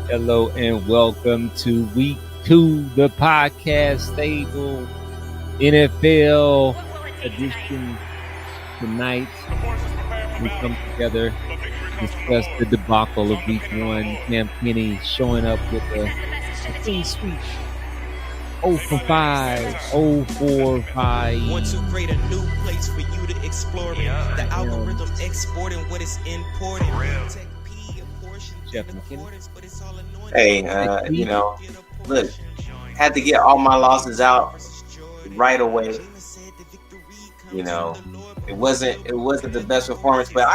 Hello and welcome to week 2, the podcast stable NFL edition. Tonight, we come together to discuss the debacle of week 1. Kam Kinney showing up with a clean sweep. 0 from 5, 0 for 5. Want to create a new place for you to explore it. The algorithm exporting what is important. Tech P a portion Jeff in McKinney. accordance, but it's all anointed. Hey, look, had to get all my losses out right away. You know, it wasn't the best performance, but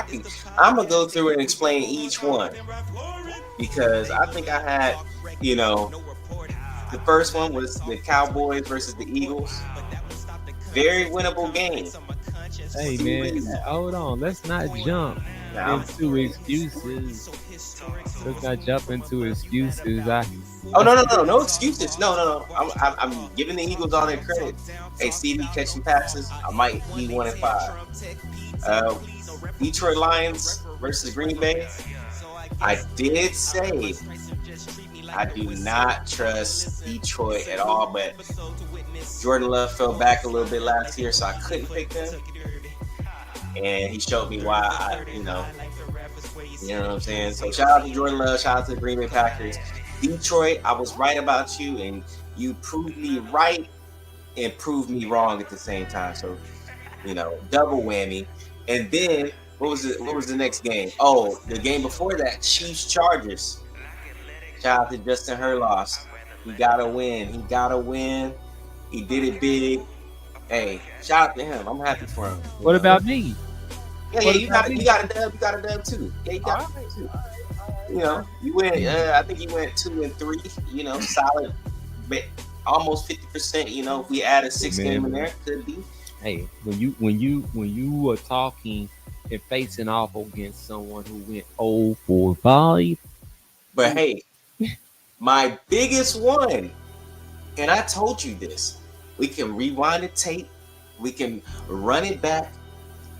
I'm gonna go through and explain each one because I think I had, the first one was the Cowboys versus the Eagles. Very winnable game. Hey man, hold on. Let's not jump into excuses. Let's not jump into excuses. No excuses. No. I'm giving the Eagles all their credit. Hey, CD catching passes. I might be 1-5. Detroit Lions versus Green Bay. I did say I do not trust Detroit at all, but Jordan Love fell back a little bit last year, so I couldn't pick them. And he showed me why you know what I'm saying? So shout out to Jordan Love, shout out to the Green Bay Packers. Detroit, I was right about you, and you proved me right and proved me wrong at the same time. So, double whammy. And then what was the next game? Oh, the game before that, Chiefs Chargers. Shout out to Justin Herloss. He gotta win. He did it big. Hey, shout out to him. I'm happy for him. What about me? Yeah, you got a dub. You got a dub too. Yeah, you got it too. You went. I think you went 2 and 3. Solid, but almost 50%. If we add a 6 game in there, could be. Hey, when you were talking and facing off against someone who went 0 for 5. But hey, my biggest one, and I told you this. We can rewind the tape. We can run it back.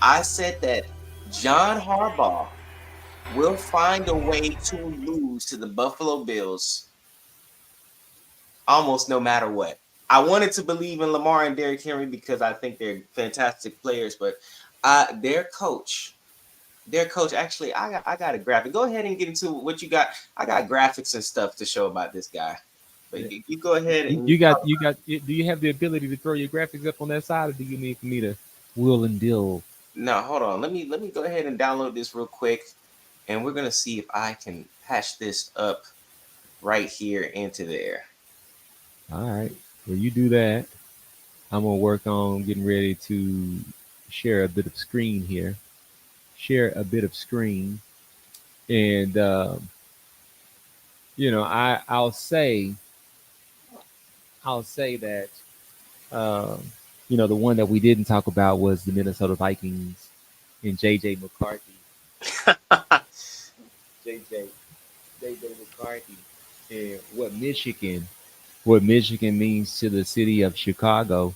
I said that John Harbaugh will find a way to lose to the Buffalo Bills almost no matter what. I wanted to believe in Lamar and Derrick Henry because I think they're fantastic players, but their coach, actually, I got a graphic. Go ahead and get into what you got. I got graphics and stuff to show about this guy. But you go ahead and you got. Do you have the ability to throw your graphics up on that side, or do you need for me to wheel and deal? No, hold on. Let me go ahead and download this real quick, and we're gonna see if I can patch this up right here into there. All right. Well, you do that. I'm gonna work on getting ready to share a bit of screen here. And I'll say that the one that we didn't talk about was the Minnesota Vikings and JJ McCarthy. JJ McCarthy and what Michigan means to the city of Chicago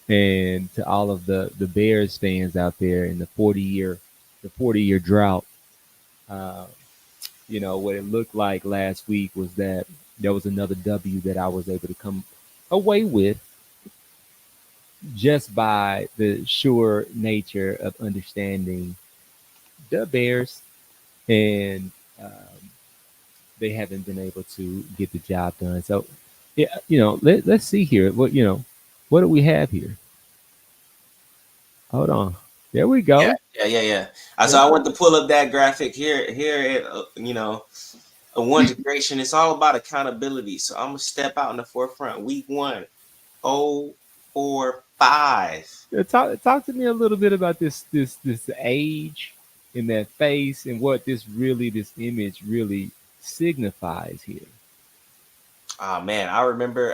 and to all of the Bears fans out there in the 40-year drought. What it looked like last week was that there was another W that I was able to come away with just by the sure nature of understanding the Bears, and they haven't been able to get the job done. So, yeah, let's see here. What do we have here? Hold on. There we go. Yeah. So I want to pull up that graphic here. A one integration. It's all about accountability. So I'm gonna step out in the forefront. Week 1, 0 4 5. Talk to me a little bit about this age in that face and what this image really signifies here. Oh man, I remember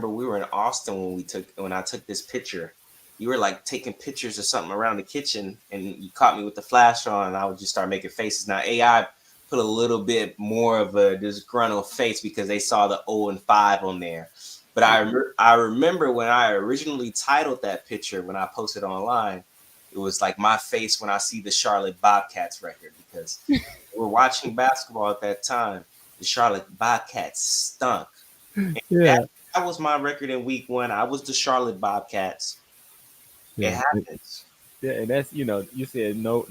we were in Austin when I took this picture. You were like taking pictures of something around the kitchen, and you caught me with the flash on, and I would just start making faces. Now AI put a little bit more of a disgruntled face because they saw the 0 and 5 on there. But I remember when I originally titled that picture when I posted online, it was like my face when I see the Charlotte Bobcats record, because we're watching basketball at that time. The Charlotte Bobcats stunk. And Yeah. that was my record in week 1. I was the Charlotte Bobcats. It Yeah. happens. Yeah, and that's you said no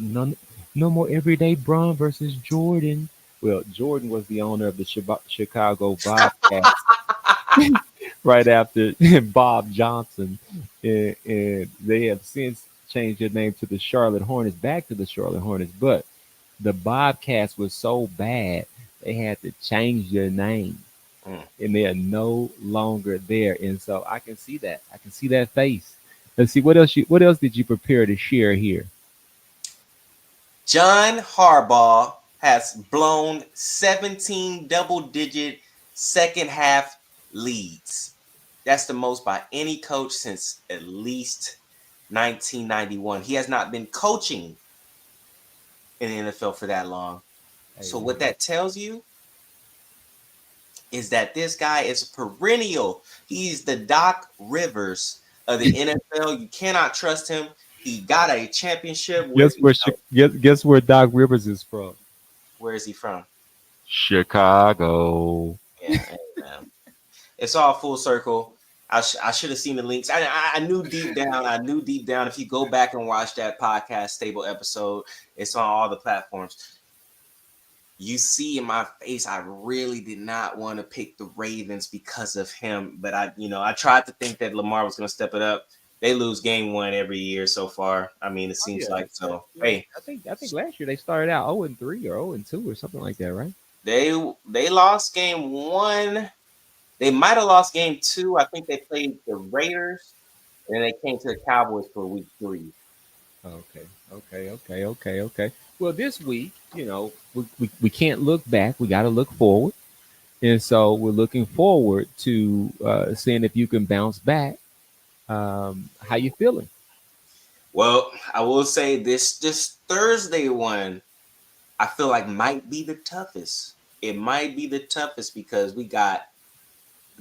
more everyday Bron versus Jordan. Well, Jordan was the owner of the Chicago Bobcats right after Bob Johnson, and they have since changed their name to the Charlotte Hornets, back to the Charlotte Hornets. But the Bobcats were so bad they had to change their name, Mm. and they are no longer there. And so I can see that. I can see that face. Let's see what else did you prepare to share here? John Harbaugh has blown 17 double-digit second half leads. That's the most by any coach since at least 1991. He has not been coaching in the NFL for that long. So what that tells you is that this guy is perennial. He's the Doc Rivers of the NFL. You cannot trust him. He got a championship with, Guess where Doc Rivers is from? where is he from? Chicago. Yeah, man. It's all full circle. I should have seen the links. I knew deep down. I knew deep down. If you go back and watch that podcast stable episode, it's on all the platforms. You see in my face, I really did not want to pick the Ravens because of him. But I tried to think that Lamar was going to step it up. They lose game 1 every year so far. I mean, it seems like so. Hey, I think last year they started out 0-3 or 0-2 or something like that, right? they lost game 1. They might have lost game 2. I think they played the Raiders, and then they came to the Cowboys for week 3. Okay. Well, this week, we can't look back. We got to look forward. And so we're looking forward to seeing if you can bounce back. How you feeling? Well, I will say this Thursday one, I feel like might be the toughest. It might be the toughest because we got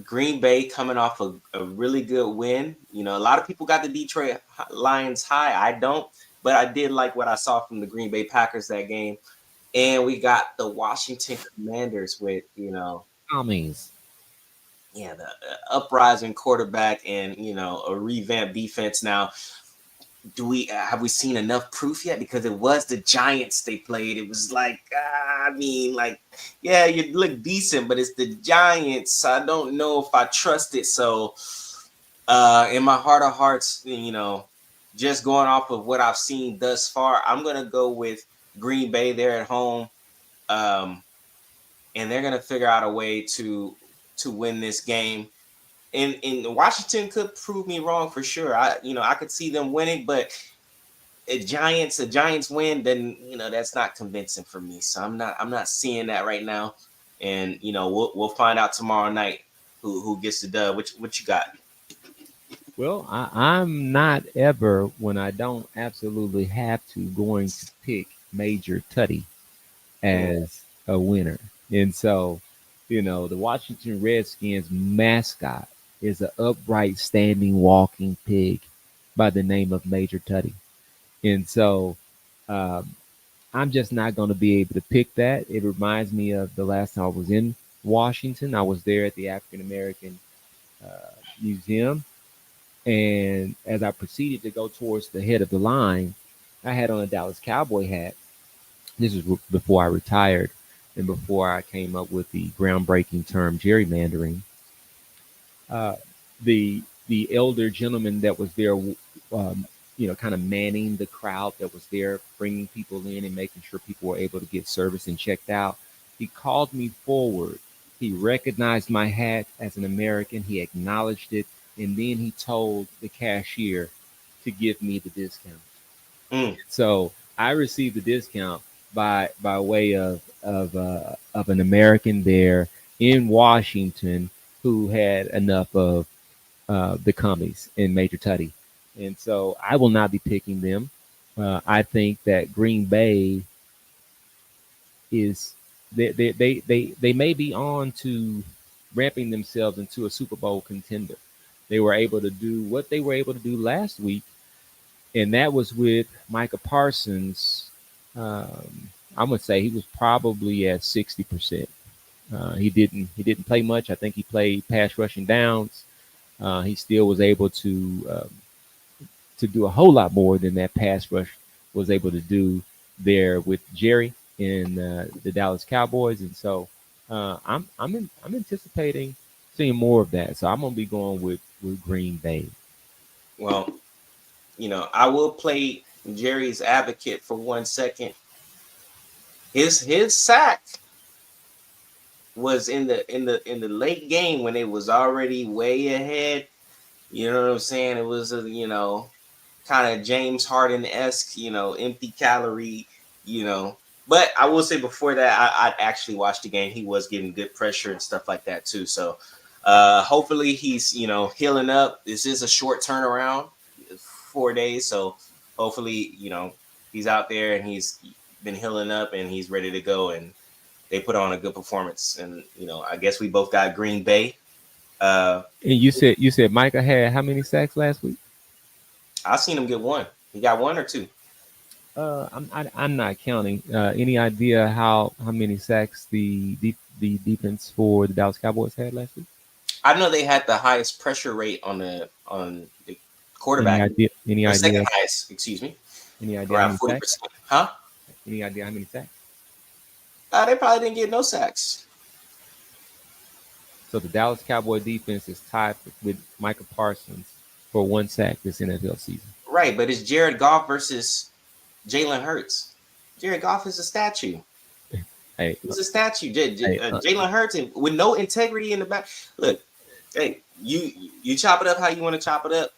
Green Bay coming off a really good win. A lot of people got the Detroit Lions high. I don't, but I did like what I saw from the Green Bay Packers that game. And we got the Washington Commanders with, Commies. the uprising quarterback and, a revamped defense. Now, have we seen enough proof yet? Because it was the Giants they played. It was like, yeah, you look decent, but it's the Giants. I don't know if I trust it. So in my heart of hearts, just going off of what I've seen thus far, I'm going to go with Green Bay. They're at home. And they're going to figure out a way to win this game. And Washington could prove me wrong for sure. I could see them winning, but a Giants win, then that's not convincing for me. So I'm not seeing that right now. And we'll find out tomorrow night who gets the dub. What you got? Well, I'm not ever, when I don't absolutely have to, going to pick Major Tutty as a winner. And so, the Washington Redskins mascot is an upright, standing, walking pig by the name of Major Tutty. And so I'm just not going to be able to pick that. It reminds me of the last time I was in Washington. I was there at the African American Museum. And as I proceeded to go towards the head of the line, I had on a Dallas Cowboy hat. This was before I retired and before I came up with the groundbreaking term gerrymandering. The elder gentleman that was there, kind of manning the crowd that was there, bringing people in and making sure people were able to get service and checked out. He called me forward. He recognized my hat as an American. He acknowledged it. And then he told the cashier to give me the discount. So I received the discount by way of an American there in Washington who had enough of the commies in Major Tutty. And so I will not be picking them. I think that Green Bay is they may be on to ramping themselves into a Super Bowl contender. They were able to do what they were able to do last week and that was with Micah Parsons. I'm gonna say he was probably at 60%. He didn't play much. I think he played pass rushing downs. He still was able to do a whole lot more than that pass rush was able to do there with Jerry in the Dallas Cowboys, and so I'm anticipating seeing more of that. So I'm gonna be going with Green Bay. Well, I will play Jerry's advocate for 1 second. His sack was in the late game when it was already way ahead. You know what I'm saying? It was kind of James Harden-esque, empty calorie, But I will say before that, I actually watched the game. He was getting good pressure and stuff like that too. So hopefully he's healing up. This is a short turnaround, 4 days. So hopefully he's out there and he's been healing up and he's ready to go. And they put on a good performance. And I guess we both got Green Bay. And you said Micah had how many sacks last week? I've seen him get one. He got one or two. I'm not counting. Any idea how many sacks the defense for the Dallas Cowboys had last week? I know they had the highest pressure rate on the quarterback. Any idea? Second highest, excuse me. Any idea around 40%. Huh? Any idea how many sacks? They probably didn't get no sacks. So the Dallas Cowboy defense is tied with Micah Parsons for one sack this NFL season. Right, but it's Jared Goff versus Jalen Hurts. Jared Goff is a statue. Hey, he's a statue. Jalen Hurts with no integrity in the back. Look, hey, you chop it up how you want to chop it up.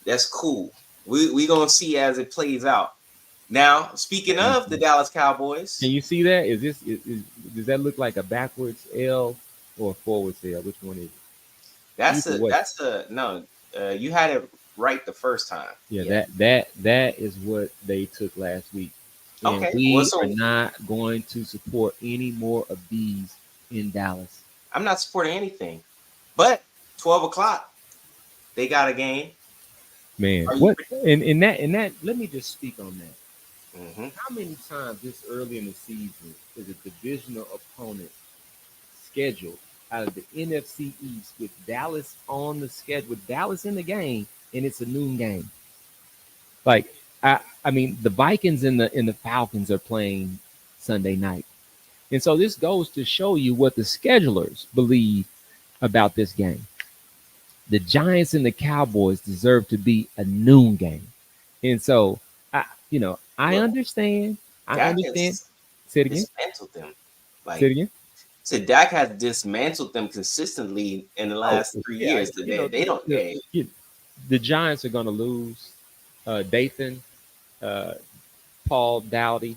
That's cool. We gonna see as it plays out. Now, speaking of the Dallas Cowboys, can you see that? Does that look like a backwards L or a forwards L? Which one is it? No. You had it right the first time. Yeah. That is what they took last week. And okay, we are not going to support any more of these in Dallas. I'm not supporting anything, but 12 o'clock, they got a game. Man, what in that? Let me just speak on that. Mm-hmm. How many times this early in the season is a divisional opponent scheduled out of the NFC East with Dallas on the schedule, with Dallas in the game, and it's a noon game? Like, I mean, the Vikings and the Falcons are playing Sunday night, and so this goes to show you what the schedulers believe about this game. The Giants and the Cowboys deserve to be a noon game, and so I understand. I understand. Say it again. Dismantled them. Say it again. So Dak has dismantled them consistently in the last 3 years. They don't. The Giants are going to lose. Dathan, Paul Dowdy,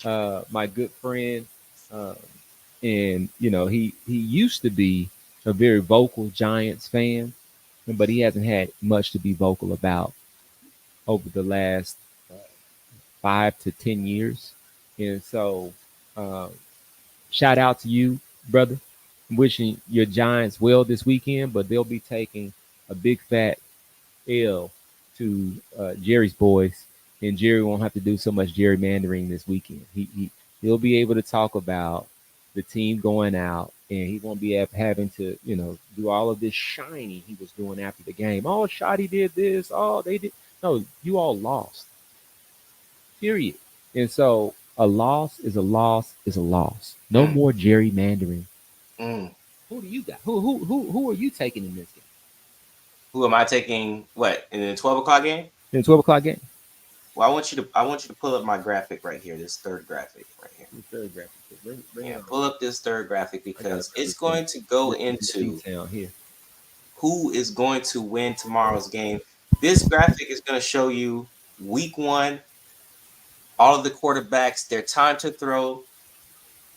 my good friend, and he used to be a very vocal Giants fan, but he hasn't had much to be vocal about over the last 5 to 10 years. And so shout out to you, brother. I'm wishing your Giants well this weekend, but they'll be taking a big fat L to Jerry's boys, and Jerry won't have to do so much gerrymandering this weekend. He'll be able to talk about the team going out, and he won't be having to do all of this shiny he was doing after the game. Oh, Shoddy did this. Oh, they did. No, you all lost. Period. And so a loss is a loss is a loss. No more gerrymandering. Who do you got? Who are you taking in this game? Who am I taking? What, in the 12 o'clock game? In the 12 o'clock game. Well, I want you to pull up my graphic right here. This third graphic right here. The third graphic. Pull up this third graphic because it's going to go into here. Who is going to win tomorrow's game. This graphic is going to show you week 1, all of the quarterbacks, their time to throw,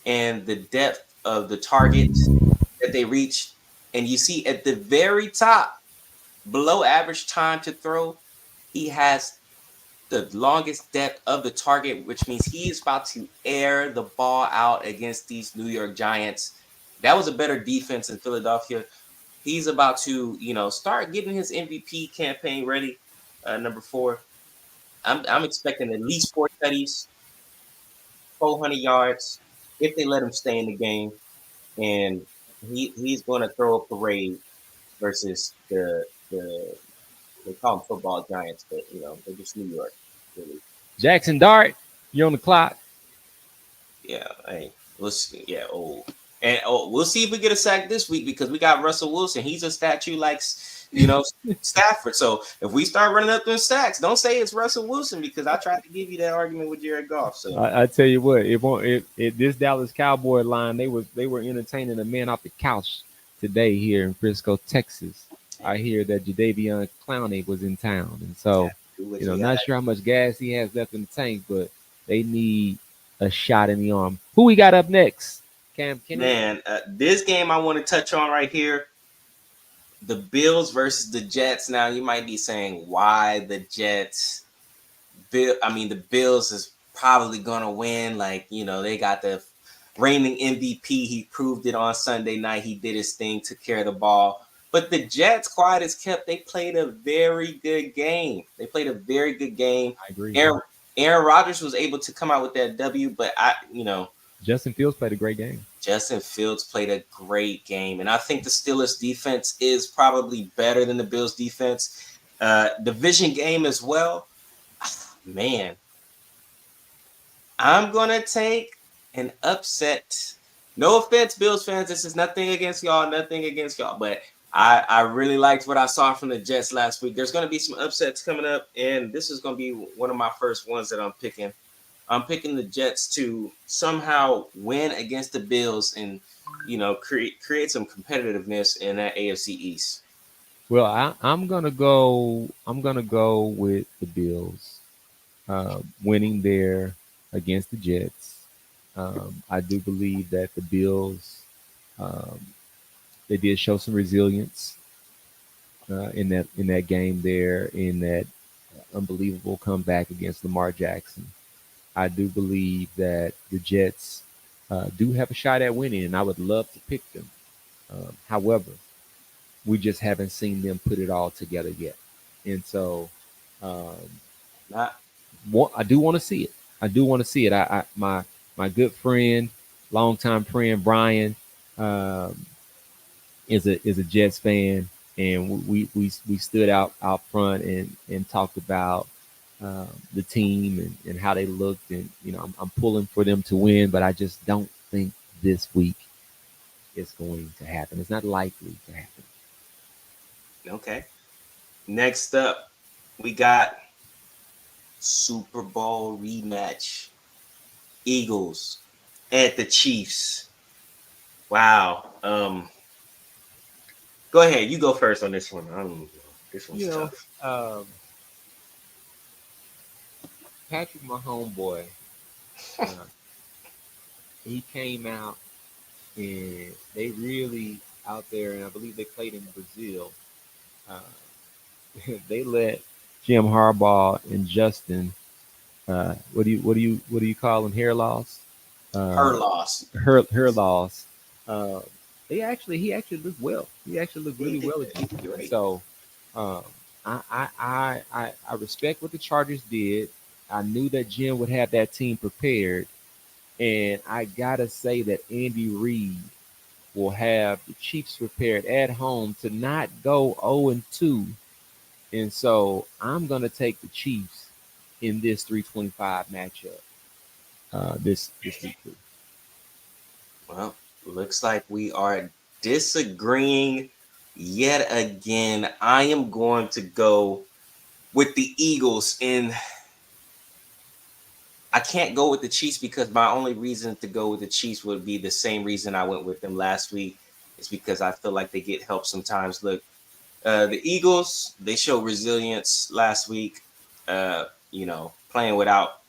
and the depth of the targets that they reach. And you see at the very top, below average time to throw, he has the longest depth of the target, which means he is about to air the ball out against these New York Giants. That was a better defense in Philadelphia. He's about to, start getting his MVP campaign ready. number 4. I'm expecting at least 4 tutties, 400 yards if they let him stay in the game, and he's going to throw a parade versus the they call them football giants, but they're just New York, really. Jackson Dart, you're on the clock. Yeah, hey, we'll see. Yeah, we'll see if we get a sack this week because we got Russell Wilson. He's a statue like Stafford. So if we start running up them sacks, don't say it's Russell Wilson because I tried to give you that argument with Jared Goff. So I tell you what, it won't. This Dallas Cowboy line, they were entertaining a man off the couch today here in Frisco, Texas. I hear that Jadeveon Clowney was in town, and so do what not got. sure how much gas he has left in the tank, but they need a shot in the arm. Who we got up next? Kam Kinney. Man, this game I want to touch on right here. The Bills versus the Jets. Now you might be saying, why the Jets? The Bills is probably gonna win. Like, they got the reigning MVP. He proved it on Sunday night. He did his thing, took care of the ball. But the Jets, quiet as kept, they played a very good game. I agree. Aaron Rodgers was able to come out with that W, but Justin Fields played a great game. Justin Fields played a great game, and I think the Steelers defense is probably better than the Bills defense. Division game as well. Man, I'm gonna take an upset. No offense, Bills fans. This is nothing against y'all, but I really liked what I saw from the Jets last week. There's gonna be some upsets coming up, and this is gonna be one of my first ones that I'm picking. I'm picking the Jets to somehow win against the Bills and create some competitiveness in that AFC East. Well, I'm gonna go. I'm gonna go with the Bills winning there against the Jets. I do believe that the Bills they did show some resilience in that game there, in that unbelievable comeback against Lamar Jackson. I do believe that the Jets do have a shot at winning, and I would love to pick them. However, we just haven't seen them put it all together yet, and so Not I do want to see it. My good friend, longtime friend Brian, is a Jets fan, and we stood out front and talked about the team and how they looked, and I'm pulling for them to win, but I just don't think this week is going to happen. It's not likely to happen. okay. Next up, we got Super Bowl rematch. Eagles at the Chiefs. Wow. Go ahead. You go first on this one. I don't know. This one's tough. Patrick, my homeboy, he came out and they really out there, and I believe they played in Brazil. Uh, they let Jim Harbaugh and Justin. What do you call them? Hair loss. Her loss. Her loss. He actually looked well. He actually looked really well again. Right. So, I respect what the Chargers did. I knew that Jim would have that team prepared, and I gotta say that Andy Reid will have the Chiefs prepared at home to not go 0-2, and so I'm gonna take the Chiefs in this 325 matchup. This week. Well, looks like we are disagreeing yet again. I am going to go with the Eagles I can't go with the Chiefs because my only reason to go with the Chiefs would be the same reason I went with them last week. It's because I feel like they get help sometimes. Look, the Eagles, they showed resilience last week, playing without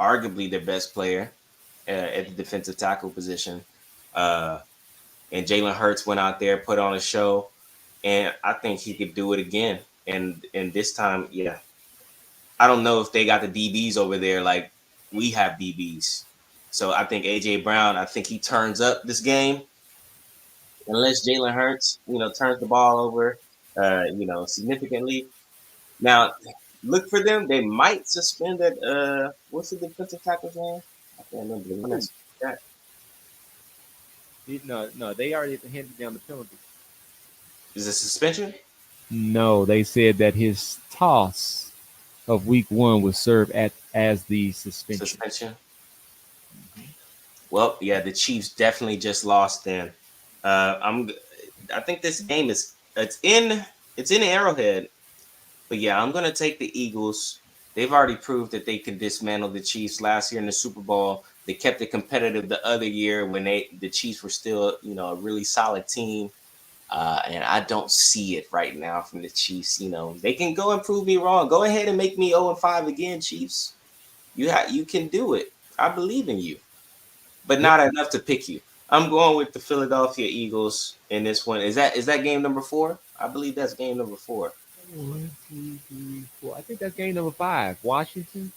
arguably their best player at the defensive tackle position. And Jalen Hurts went out there, put on a show, and I think he could do it again. And this time, yeah, I don't know if they got the DBs over there like we have DBs. So I think AJ Brown, I think he turns up this game. Unless Jalen Hurts, turns the ball over, significantly. Now, look for them. They might suspend that. What's the defensive tackle's name? I can't remember the one that's that. No, they already handed down the penalty. Is it suspension? No, they said that his toss of week 1 was served as the suspension. Suspension. Well, yeah, the Chiefs definitely just lost. Then, I think this game it's in Arrowhead, but yeah, I'm gonna take the Eagles. They've already proved that they can dismantle the Chiefs last year in the Super Bowl. They kept it competitive the other year when the Chiefs were still a really solid team. And I don't see it right now from the Chiefs. They can go and prove me wrong. Go ahead and make me 0-5 again, Chiefs. You can do it. I believe in you, but Yep. not enough to pick you. I'm going with the Philadelphia Eagles in this one. Is that game number 4? I believe that's game number 4. 1, 2, 3, 4. I think that's game number 5. Washington.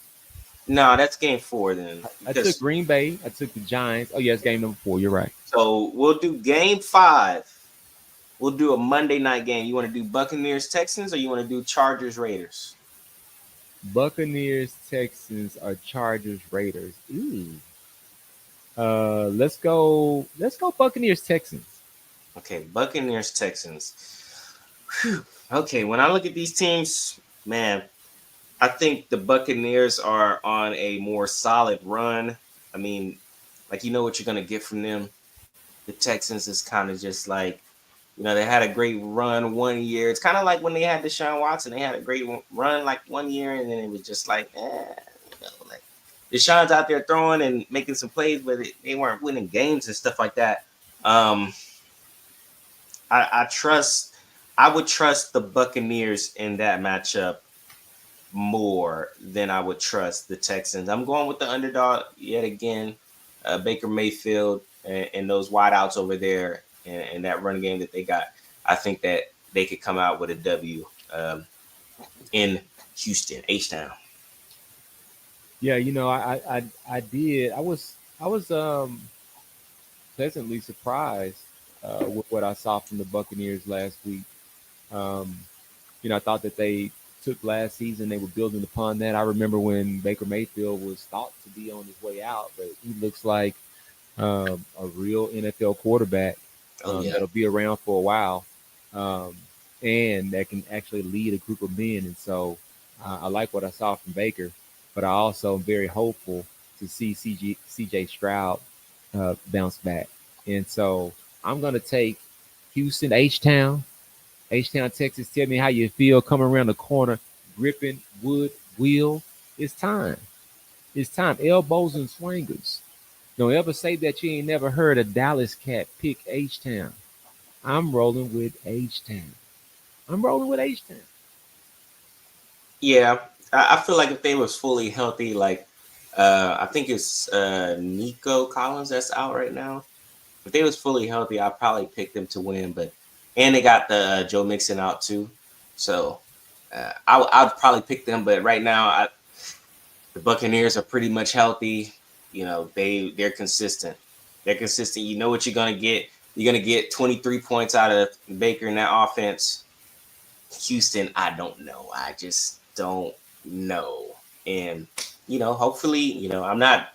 No, that's game 4 then. I took Because Green Bay. I took the Giants. Oh yeah, it's game number 4. You're right. so we'll do game 5. We'll do a Monday night game. You want to do Buccaneers Texans or you want to do Chargers Raiders? Buccaneers, Texans, or Chargers, Raiders. Ooh. Let's go. Let's go. Buccaneers, Texans. Okay, Buccaneers Texans. Whew. Okay, when I look at these teams, man, I think the Buccaneers are on a more solid run. I mean, like what you're gonna get from them. The Texans is kind of just like, they had a great run one year. It's kind of like when they had Deshaun Watson. They had a great run like one year, and then it was just like, like Deshaun's out there throwing and making some plays, but they weren't winning games and stuff like that. I would trust the Buccaneers in that matchup more than I would trust the Texans. I'm going with the underdog yet again, Baker Mayfield and those wideouts over there and that run game that they got. I think that they could come out with a W in Houston, H-Town. Yeah, I did. I was pleasantly surprised with what I saw from the Buccaneers last week. Um, I thought that they took last season. They were building upon that. I remember when Baker Mayfield was thought to be on his way out, but he looks like a real NFL quarterback Oh yeah. that'll be around for a while, um, and that can actually lead a group of men. And so I like what I saw from Baker, but I also am very hopeful to see CJ Stroud bounce back. And so I'm going to take Houston, H-Town, Texas. Tell me how you feel coming around the corner, gripping wood wheel. It's time. It's time. Elbows and swingers. Don't ever say that you ain't never heard a Dallas cat pick H-Town. I'm rolling with H-Town. I'm rolling with H-Town. Yeah. I feel like if they was fully healthy, like I think it's Nico Collins that's out right now. If they was fully healthy, I'd probably pick them to win. And they got the Joe Mixon out too, so I'd probably pick them. But right now, the Buccaneers are pretty much healthy. They're consistent. They're consistent. You know what you're gonna get. You're gonna get 23 points out of Baker in that offense. Houston, I don't know. I just don't know. And hopefully, I'm not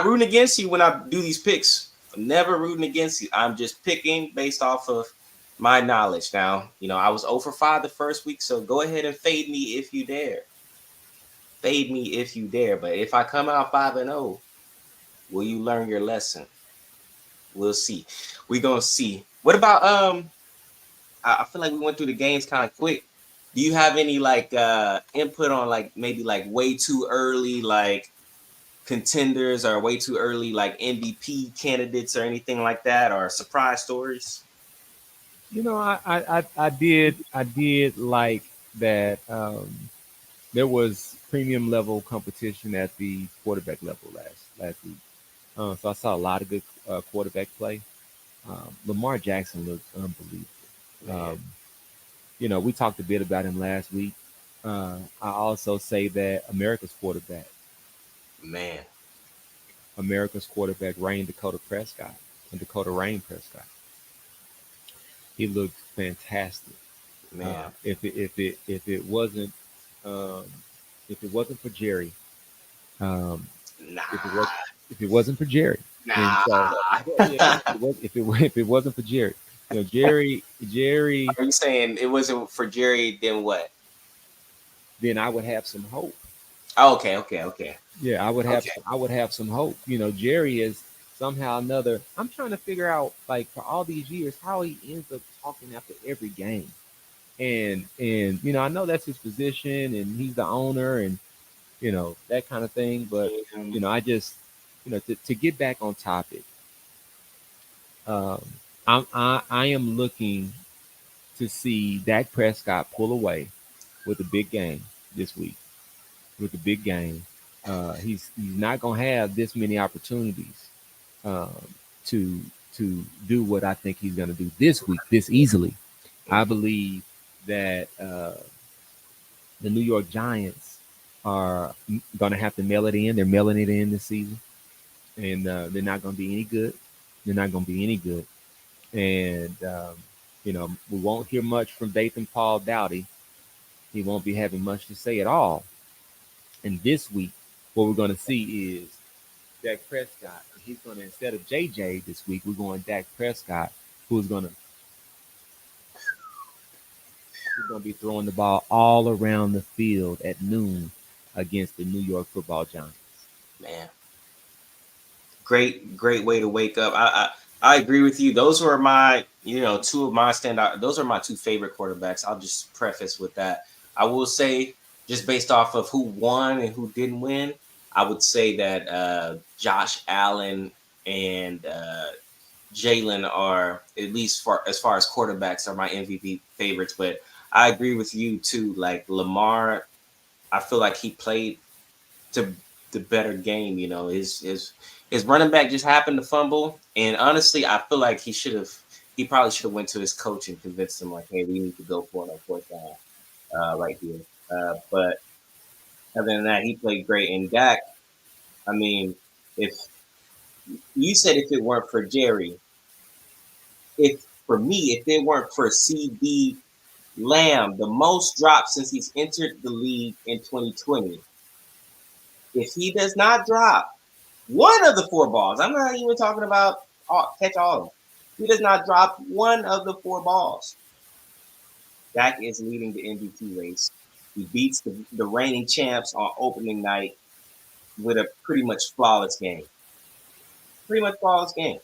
rooting against you when I do these picks. I'm never rooting against you. I'm just picking based off of my knowledge. Now, I was 0-5 the first week, so go ahead and fade me if you dare. Fade me if you dare. But if I come out 5-0, will you learn your lesson? We'll see. We're gonna see. What about I feel like we went through the games kind of quick. Do you have any like input on like maybe like way too early like contenders or way too early like MVP candidates or anything like that, or surprise stories? I did like that. There was premium level competition at the quarterback level last week. So I saw a lot of good quarterback play. Lamar Jackson looked unbelievable. Man, We talked a bit about him last week. I also say that man. America's quarterback, Dakota Rain Prescott. He looked fantastic. Man, Um, if it wasn't for Jerry, um, if it was nah, if it wasn't for Jerry, and so nah. yeah, if it wasn't for Jerry, Jerry, Are you saying it wasn't for Jerry? Then what? then I would have some hope. Oh, okay, okay, okay, Yeah, okay. I would have some hope. Jerry is somehow another. I'm trying to figure out, like, for all these years, how he ends up talking after every game. And I know that's his position, and he's the owner, and that kind of thing. But Mhm. I just to get back on topic, um, I am looking to see Dak Prescott pull away with a big game this week. With a big game, he's not gonna have this many opportunities um, to do what I think he's gonna do this week this easily. I believe that the New York Giants are going to have to mail it in. They're mailing it in this season, and they're not going to be any good. They're not going to be any good. And, we won't hear much from Dathan Paul Dowdy. He won't be having much to say at all. And this week, what we're going to see is Dak Prescott. He's going to, instead of JJ this week, we're going Dak Prescott, who's going to be throwing the ball all around the field at noon against the New York Football Giants. Man, great way to wake up. I agree with you. Those were my, two of my standout. Those are my two favorite quarterbacks. I'll just preface with that. I will say, just based off of who won and who didn't win, I would say that Josh Allen and Jalen are, at least as far as quarterbacks, are my MVP favorites. But I agree with you too. Like Lamar, I feel like he played to the better game. His running back just happened to fumble, and honestly, I feel like he probably should have went to his coach and convinced him, like, hey, we need to go for it on fourth down right here. But other than that, he played great. And Dak, I mean, if you said if it weren't for Jerry, if for me, if it weren't for CD Lamb, the most drops since he's entered the league in 2020, if he does not drop one of the four balls, I'm not even talking about catch all of them. He does not drop one of the four balls. Dak is leading the MVP race. He beats the reigning champs on opening night with a pretty much flawless game. Pretty much flawless game.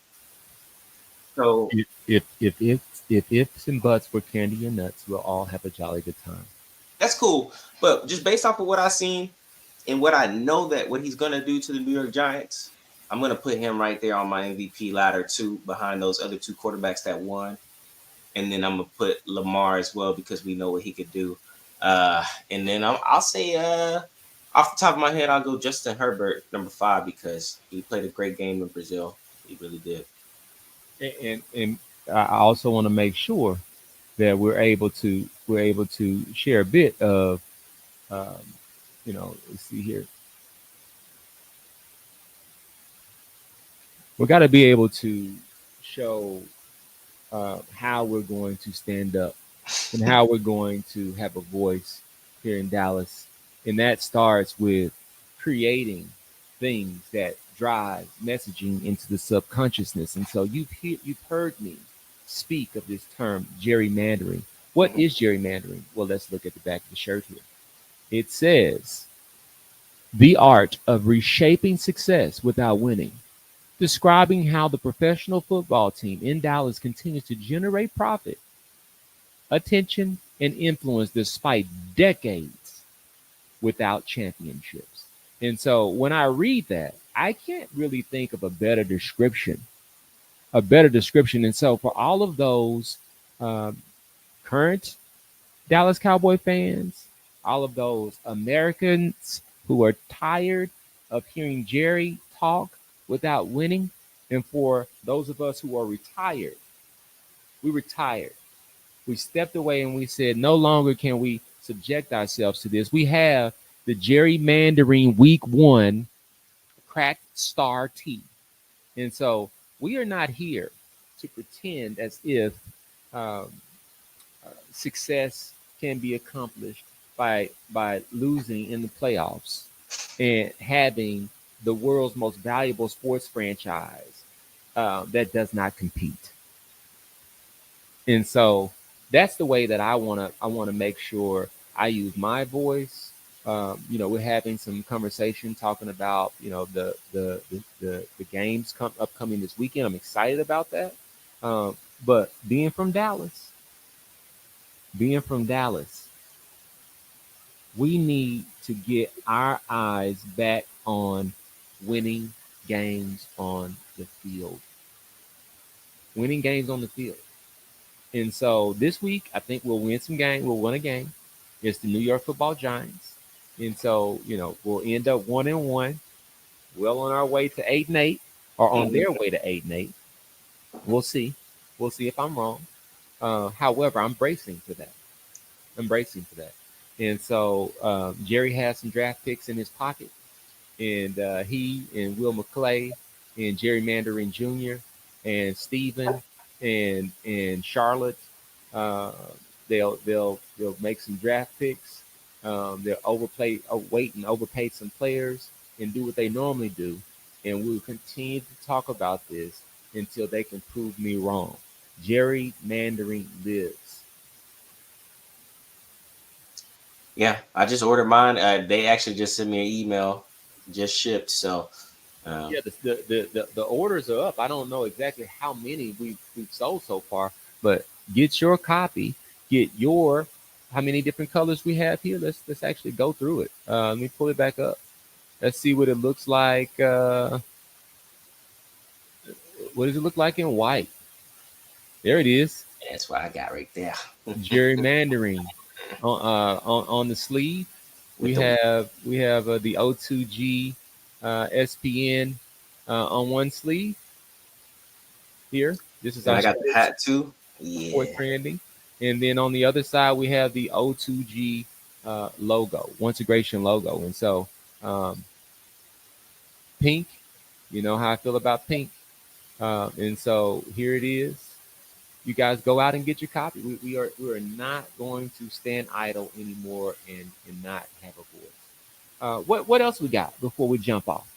So If ifs and buts were candy and nuts, we'll all have a jolly good time. that's cool. But just based off of what I've seen and what I know that what he's gonna do to the New York Giants, I'm gonna put him right there on my MVP ladder too, behind those other two quarterbacks that won. And then I'm gonna put Lamar as well because we know what he could do. And then I'll say off the top of my head, I'll go Justin Herbert number 5 because he played a great game in Brazil. He really did. And I also want to make sure that we're able to share a bit of um, let's see here. We got to be able to show how we're going to stand up and how we're going to have a voice here in Dallas. And that starts with creating things that drive messaging into the subconsciousness. And so you've heard me speak of this term gerrymandering. What is gerrymandering? Well, let's look at the back of the shirt here. It says the art of reshaping success without winning, describing how the professional football team in Dallas continues to generate profit, attention, and influence despite decades without championships. And so when I read that, I can't really think of a better description. A better description. And so for all of those um, current Dallas Cowboy fans, all of those Americans who are tired of hearing Jerry talk without winning, and for those of us who are retired, we retired. We stepped away and we said, no longer can we subject ourselves to this. We have the gerrymandering week one cracked star T. And so we are not here to pretend as if um, success can be accomplished by losing in the playoffs and having the world's most valuable sports franchise that does not compete. And so that's the way that I want to make sure I use my voice. We're having some conversation talking about the games upcoming this weekend. I'm excited about that. But being from Dallas, we need to get our eyes back on winning games on the field. Winning games on the field. And so this week, I think we'll win some game. We'll win a game. It's the New York Football Giants, and so we'll end up 1-1, well on our way to 8-8, or on their way to 8-8. We'll see. We'll see if I'm wrong. However, I'm bracing for that. I'm bracing for that. And so Jerry has some draft picks in his pocket, and he and Will McClay and Jerry Mandarin Jr. and Steven and Charlotte, uh, they'll make some draft picks. They'll wait and overpay some players and do what they normally do, and we'll continue to talk about this until they can prove me wrong. Jerry Mandarin lives. Yeah, I just ordered mine. They actually just sent me an email, just shipped. So, Yeah, the orders are up. I don't know exactly how many we've sold so far, but get your copy. Get your how many different colors we have here. Let's actually go through it. Let me pull it back up. Let's see what it looks like. What does it look like in white? There it is. that's what I got right there. Gerrymandering on the sleeve. With We the have the O2G SPN on one sleeve here. This is and our I got the hat too. sports Yeah, branding, and then on the other side we have the O2G logo, Once Integration logo, and so um, pink. You know how I feel about pink, and so here it is. You guys go out and get your copy. We are not going to stand idle anymore and not have a voice. What else we got before we jump off?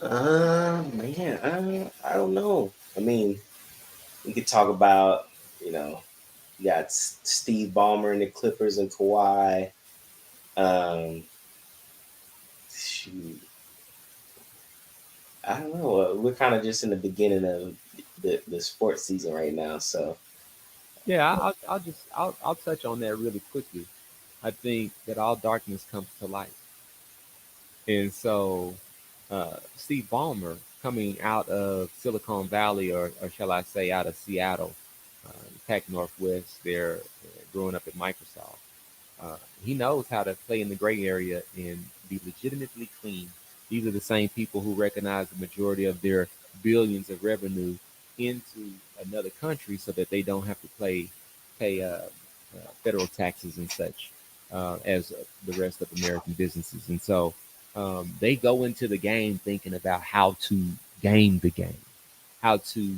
man, I don't know. I mean, we could talk about you got Steve Ballmer and the Clippers and Kawhi. Um, shoot, I don't know. We're kind of just in the beginning of the sports season right now, so Yeah, I'll touch on that really quickly. I think that all darkness comes to light, and so Steve Ballmer coming out of Silicon Valley, or shall I say, out of Seattle, Pac Northwest, there, growing up at Microsoft. He knows how to play in the gray area and be legitimately clean. These are the same people who recognize the majority of their billions of revenue into another country so that they don't have to pay federal taxes and such as the rest of American businesses. And so they go into the game thinking about how to game the game, how to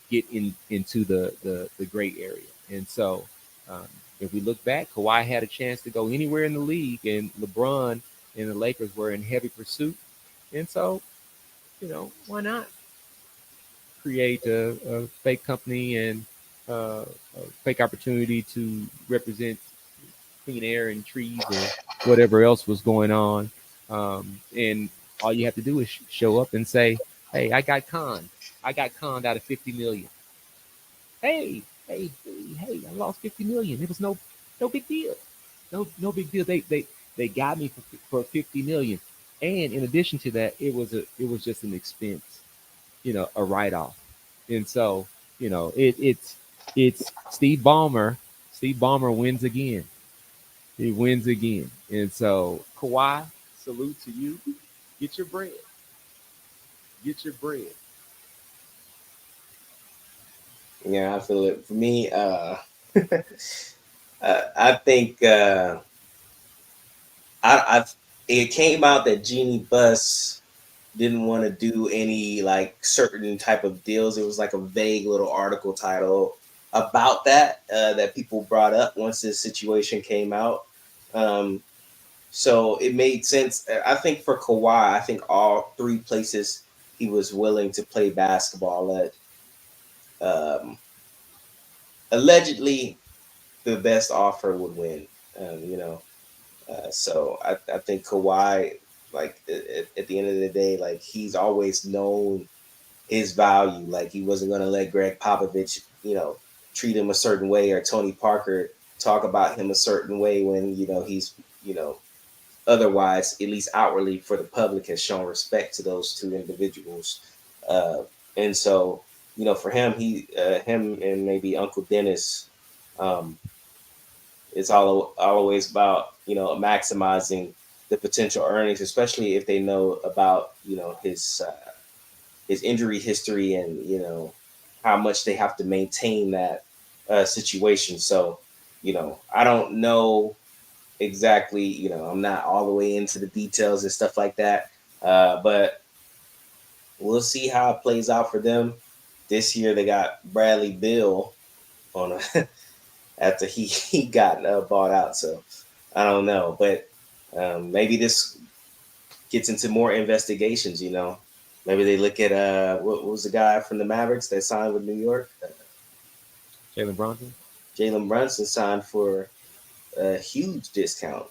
get into the gray area. And so um, if we look back, Kawhi had a chance to go anywhere in the league, and LeBron and the Lakers were in heavy pursuit. And so, why not create a fake company and a fake opportunity to represent clean air and trees or whatever else was going on. And all you have to do is show up and say, "Hey, I got conned. I got conned out of 50 million. Hey, I lost 50 million. It was no big deal. No big deal. They got me for 50 million. And in addition to that, it was just an expense, a write off. And so, it's Steve Ballmer. Steve Ballmer wins again. He wins again. And so, Kawhi, salute to you. Get your bread. Get your bread. yeah, I feel it. For me, I think I it came out that Jeannie Buss didn't want to do any like certain type of deals. It was like a vague little article title. about that people brought up once this situation came out. So it made sense. I think for Kawhi, I think all three places he was willing to play basketball at. Um, Allegedly, the best offer would win. You know, so I think Kawhi, like at the end of the day, like he's always known his value. Like he wasn't going to let Greg Popovich, treat him a certain way, or Tony Parker talk about him a certain way when he's otherwise, at least outwardly for the public, has shown respect to those two individuals. Uh, and so, for him, him and maybe Uncle Dennis, um, it's always about maximizing the potential earnings, especially if they know about his injury history, and how much they have to maintain that situation. So, I don't know exactly. I'm not all the way into the details and stuff like that, but we'll see how it plays out for them. This year they got Bradley Bill on after he got bought out. So I don't know, but maybe this gets into more investigations. Maybe they look at what was the guy from the Mavericks that signed with New York? Jalen Brunson. Jalen Brunson signed for a huge discount.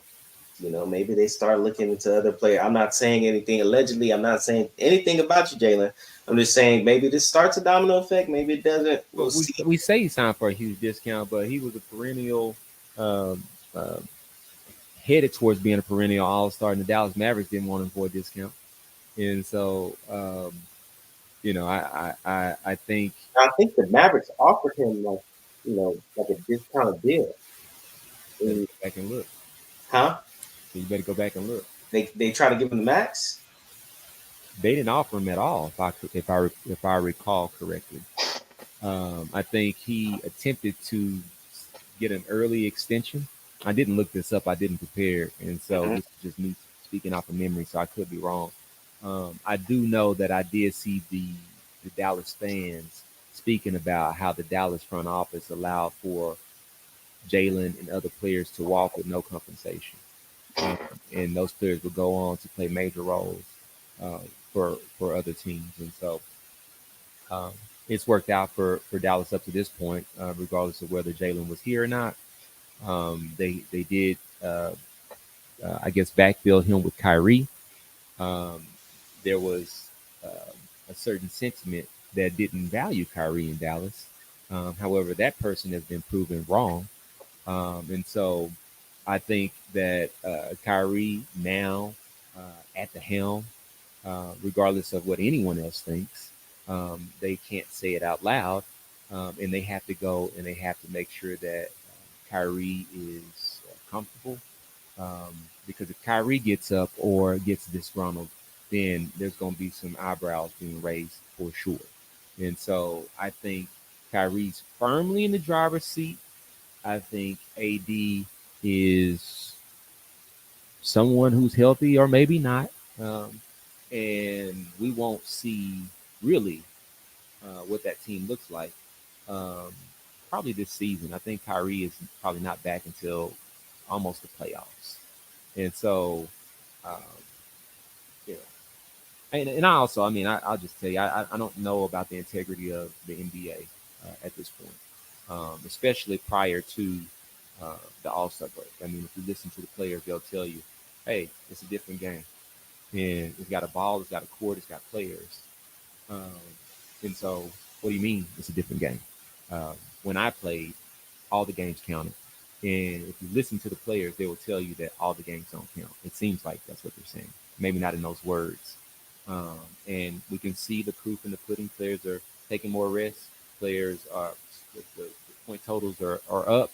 Maybe they start looking into other players. I'm not saying anything allegedly. I'm not saying anything about you, Jalen. I'm just saying maybe this starts a domino effect. Maybe it doesn't. We'll see. We say he signed for a huge discount, but he was a perennial, um, uh, headed towards being a perennial all-star, and the Dallas Mavericks didn't want him for a discount. And so, I think I think the Mavericks offered him like a discounted deal. you better go back and look. Huh? So you better go back and look. They try to give him the max. They didn't offer him at all, if I recall correctly. I think he attempted to get an early extension. I didn't look this up. I didn't prepare, and so this is just me speaking off of memory. So I could be wrong. I do know that I did see the Dallas fans speaking about how the Dallas front office allowed for Jalen and other players to walk with no compensation, and those players would go on to play major roles uh, for other teams, and so um, it's worked out for Dallas up to this point, regardless of whether Jalen was here or not. They did, I guess, backfill him with Kyrie. Um, there was a certain sentiment that didn't value Kyrie in Dallas. However, that person has been proven wrong. And so I think that Kyrie now at the helm, regardless of what anyone else thinks, they can't say it out loud. And they have to go and they have to make sure that Kyrie is comfortable. Because if Kyrie gets up or gets disgruntled, then there's going to be some eyebrows being raised for sure. And so I think Kyrie's firmly in the driver's seat. I think AD is someone who's healthy or maybe not. And we won't see really what that team looks like um, probably this season. I think Kyrie is probably not back until almost the playoffs. And so, um, you know, and I also, I mean, I'll just tell you, I don't know about the integrity of the NBA at this point, especially prior to the All Star break. I mean, if you listen to the players, they'll tell you, hey, it's a different game. And it's got a ball, it's got a court, it's got players. Um, and so, what do you mean it's a different game? When I played, all the games counted. And if you listen to the players, they will tell you that all the games don't count. It seems like that's what they're saying. Maybe not in those words. And we can see the proof in the pudding. Players are taking more risks. Players are the point totals are up.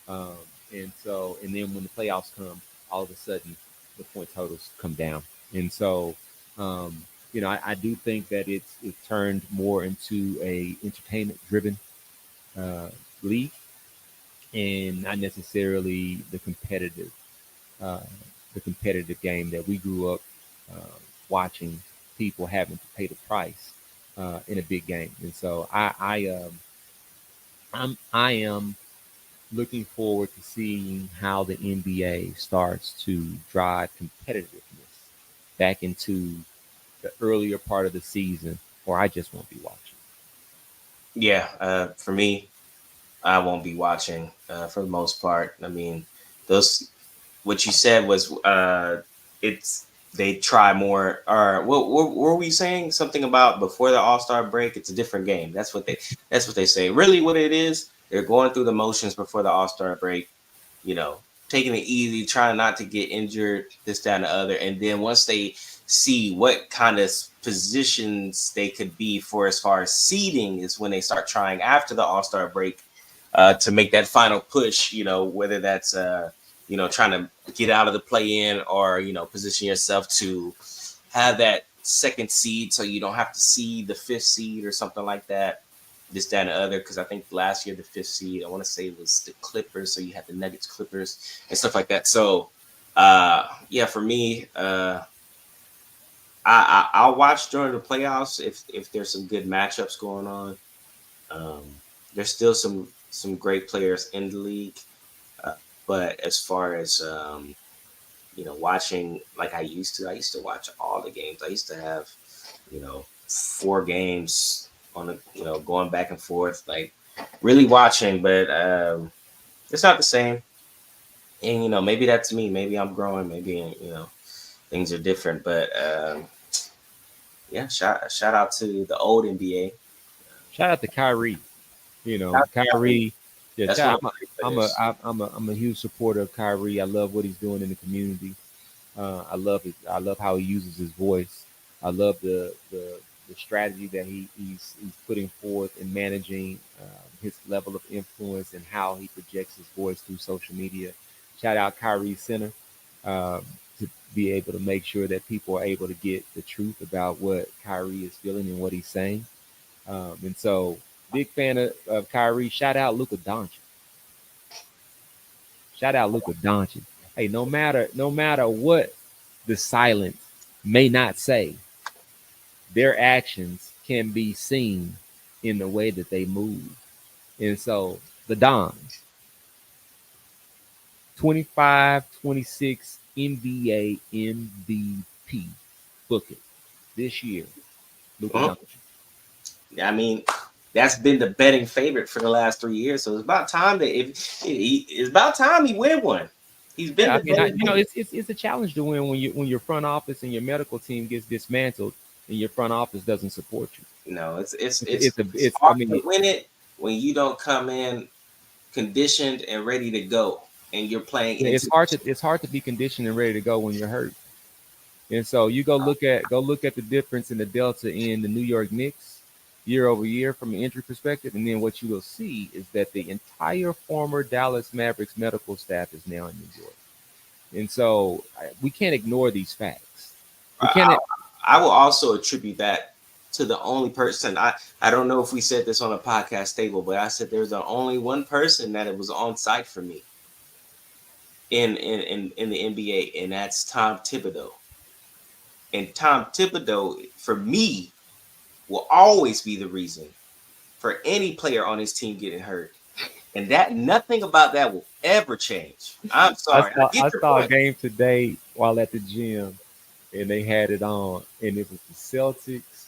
Um, and then when the playoffs come, all of a sudden the point totals come down. And so, I do think that it's turned more into a entertainment driven league and not necessarily uh, the competitive game that we grew up uh, watching people having to pay the price in a big game. And so I am looking forward to seeing how the NBA starts to drive competitiveness back into the earlier part of the season, or I just won't be watching. Yeah, for me, I won't be watching for the most part. I mean, those what you said was it's they try more. Or what were we saying? Something about before the All-Star break? It's a different game. That's what they say. Really, what it is, they're going through the motions before the All-Star break. Taking it easy, trying not to get injured, this, that, and the other. And then once they see what kind of positions they could be for as far as seeding is when they start trying after the All-Star break to make that final push, whether that's, trying to get out of the play-in or, position yourself to have that second seed so you don't have to see the fifth seed or something like that. This, that, and the other, because I think last year the fifth seed, I want to say it was the Clippers, so you had the Nuggets, Clippers, and stuff like that. So, yeah, for me, I'll watch during the playoffs if there's some good matchups going on. There's still some great players in the league, uh, but as far as watching like I used to watch all the games. I used to have 4 games on the going back and forth, like really watching, but it's not the same. And maybe that's me. Maybe I'm growing. Maybe things are different. But yeah, shout out to the old NBA. Shout out to Kyrie. Shout out to Kyrie. Kyrie. Yeah, That's one of shout, the great I'm a, players. I'm a huge supporter of Kyrie. I love what he's doing in the community. I love it. I love how he uses his voice. I love the strategy that he's putting forth in managing his level of influence and how he projects his voice through social media. Shout out Kyrie Center um, to be able to make sure that people are able to get the truth about what Kyrie is feeling and what he's saying. And so, big fan of Kyrie. Shout out Luka Doncic. Shout out Luka Doncic. Hey, no matter what the silence may not say, their actions can be seen in the way that they move. And so the Dons, 25, 26 NBA MVP. Book it this year. Luka Mhm. Doncic. I mean, that's been the betting favorite for the last 3 years. So it's about time that it's about time he win one. He's been Yeah, I the mean, betting favorite. it's a challenge to win when your front office and your medical team gets dismantled and your front office doesn't support you. It's it's It's it's it's a it's it's I hard to mean win it when you don't come in conditioned and ready to go, and you're playing yeah, into. it's hard to be conditioned and ready to go when you're hurt. And so you go look at the difference in the delta in the New York Knicks year over year from an injury perspective, and then what you will see is that the entire former Dallas Mavericks medical staff is now in New York. And so we can't ignore these facts. We I, can't. I will also attribute that to the only person. I don't know if we said this on a podcast table, but I said there's the only one person that it was on site for me in the NBA, and that's Tom Thibodeau. And Tom Thibodeau, for me, will always be the reason for any player on his team getting hurt. And that nothing about that will ever change. I'm I sorry. I saw get I your saw a point. game today while at the gym, and they had it on, and it was the Celtics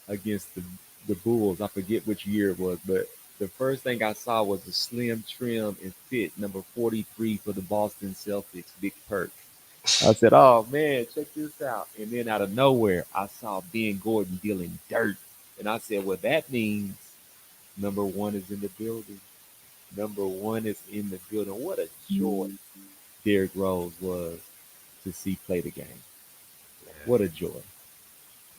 against the Bulls. I forget which year it was, but the first thing I saw was a slim, trim, and fit number 43 for the Boston Celtics, Big Perk. I said, "Oh man, check this out!" And then out of nowhere, I saw Ben Gordon dealing dirt, and I said, "Well, that means number one is in the building. Number one is in the building. What a joy Derrick Rose was to see play the game. Yeah, What a joy.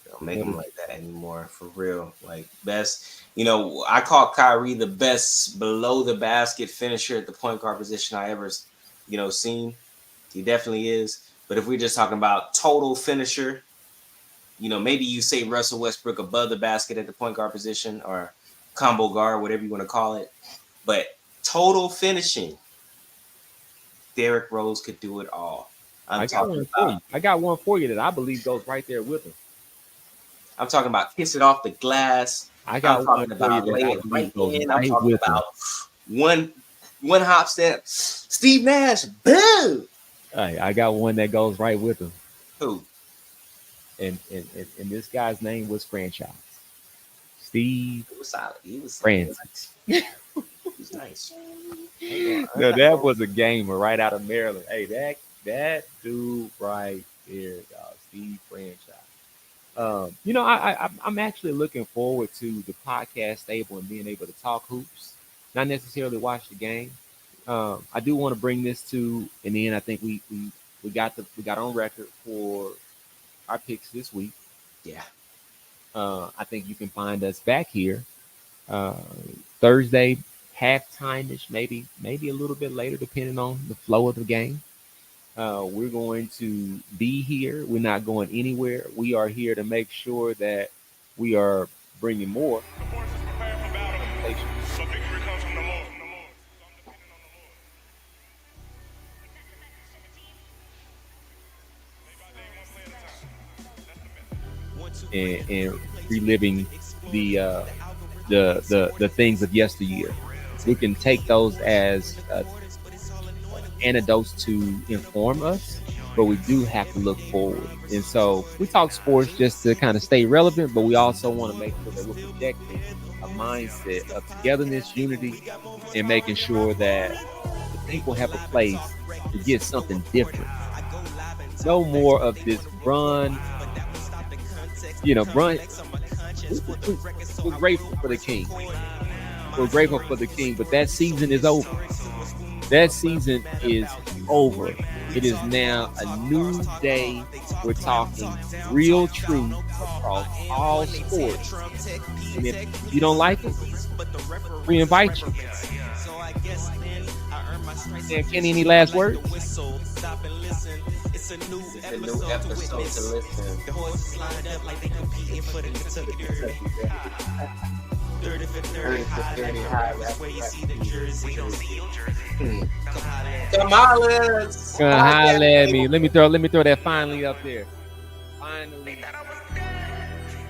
don't make What him a like that anymore, for real. Like best, I call Kyrie the best below the basket finisher at the point guard position I ever, seen. He definitely is. But if we're just talking about total finisher, maybe you say Russell Westbrook above the basket at the point guard position or combo guard, whatever you want to call it. But total finishing, Derrick Rose could do it all. I'm I got talking one for about you. I got one for you that I believe goes right there with him. I'm talking about kiss it off the glass, I got I'm one talking for you about that I laying believe right goes in. I'm right talking with him. about one hop step. Steve Nash, boo. Hey, I got one that goes right with him. Who? And this guy's name was Franchise. Steve He was solid. He was Francis. He was nice. No, that was a gamer right out of Maryland. Hey, that dude right there, dog, Steve Franchise. I'm actually looking forward to the podcast stable and being able to talk hoops, not necessarily watch the game. I do want to bring this to an end. I think we got on record for our picks this week. Yeah. I think you can find us back here uh, Thursday halftime-ish, maybe a little bit later, depending on the flow of the game. We're going to be here. We're not going anywhere. We are here to make sure that we are bringing more. And reliving the things of yesteryear. We can take those as antidotes to inform us, but we do have to look forward. And so we talk sports just to kind of stay relevant, but we also want to make sure that we're projecting a mindset of togetherness, unity, and making sure that the people have a place to get something different. No more of this run. Run. We're grateful for the king. We're grateful for the king, but that season is over. That season is over. It is now a new day. We're talking real truth across all sports. And if you don't like it, we invite you. Sam Kinney, any last words? It's a new episode to listen. The horses lined up like they competing for the Kentucky Derby. 30 for 30, high, that's where you see the jersey. We don't see your jersey. Come holler at me. Let me throw that finally up there.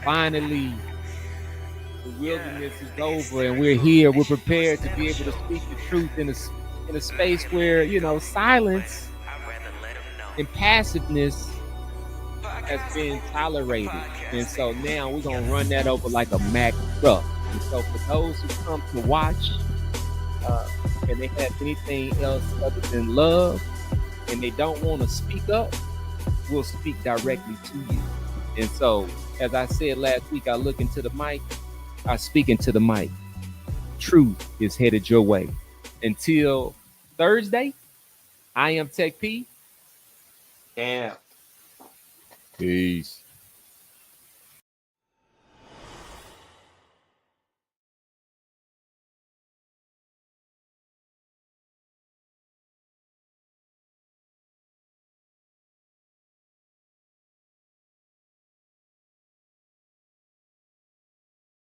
Finally, the wilderness is over and we're here. We're prepared to be able to speak the truth in a space where, silence and passiveness has been tolerated. And so now we're going to run that over like a Mack truck. And so for those who come to watch and they have anything else other than love and they don't want to speak up, we'll speak directly to you. And so, as I said last week, I look into the mic, I speak into the mic. Truth is headed your way. Until Thursday, I am Tech P. Yeah. Peace.